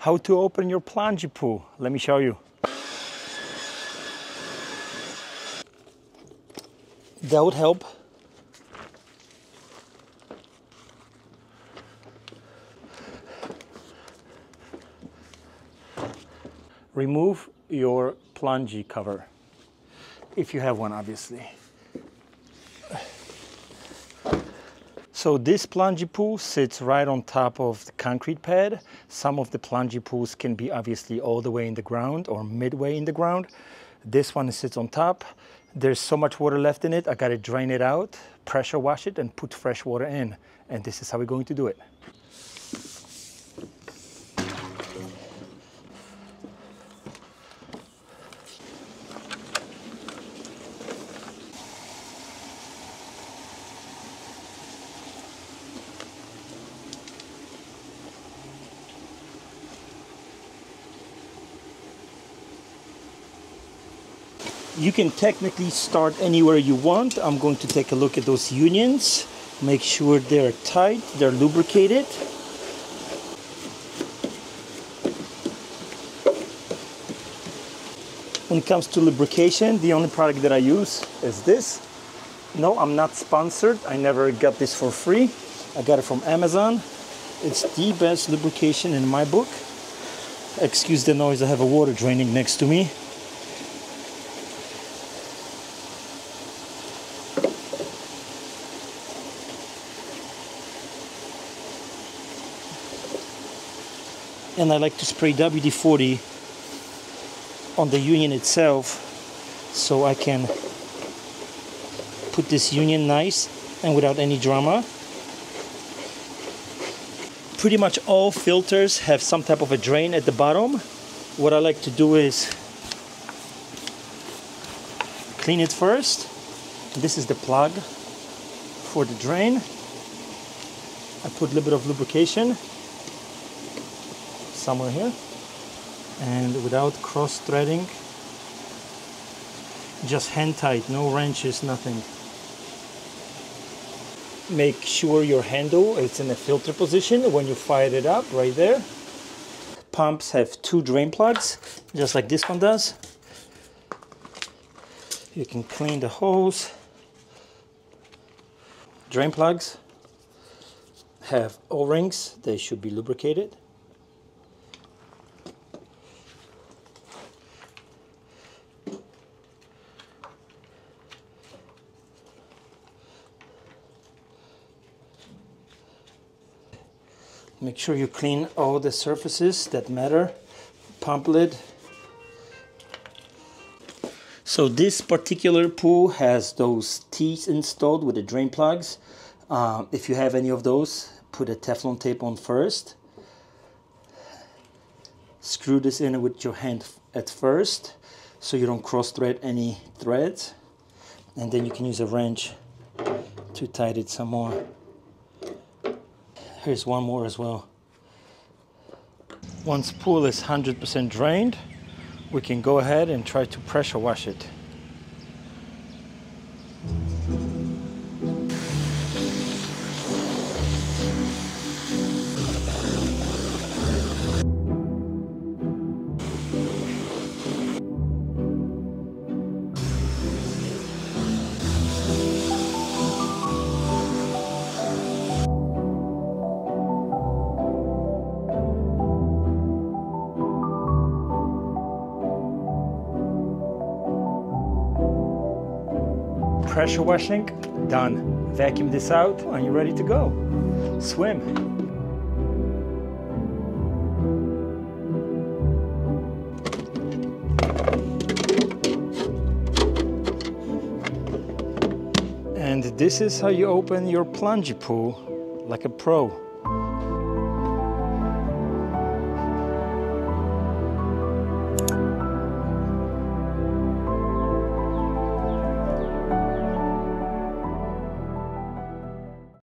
How to open your plungy pool. Let me show you. That would help. Remove your plungy cover, if you have one, obviously. So this plungy pool sits right on top of the concrete pad. Some of the plungy pools can be obviously all the way in the ground or midway in the ground. This one sits on top. There's so much water left in it, I gotta drain it out, pressure wash it, and put fresh water in. And this is how we're going to do it. You can technically start anywhere you want. I'm going to take a look at those unions, make sure they're tight, they're lubricated. When it comes to lubrication, the only product that I use is this. No, I'm not sponsored. I never got this for free. I got it from Amazon. It's the best lubrication in my book. Excuse the noise, I have a water draining next to me. And I like to spray WD-40 on the union itself so I can put this union nice and without any drama. Pretty much all filters have some type of a drain at the bottom. What I like to do is clean it first. This is the plug for the drain. I put a little bit of lubrication somewhere here, and without cross threading, just hand tight, no wrenches, nothing. Make sure your handle is in a filter position when you fire it up, right there. Pumps have 2 drain plugs, just like this one does. You can clean the hose. Drain plugs have O-rings, they should be lubricated. Make sure you clean all the surfaces that matter. Pump lid. So this particular pool has those T's installed with the drain plugs. If you have any of those, put a Teflon tape on first. Screw this in with your hand at first so you don't cross thread any threads. And then you can use a wrench to tighten it some more. Here's one more as well. Once pool is 100% drained, we can go ahead and try to pressure wash it. Pressure washing, done. Vacuum this out and you're ready to go. Swim. And this is how you open your plungy pool like a pro.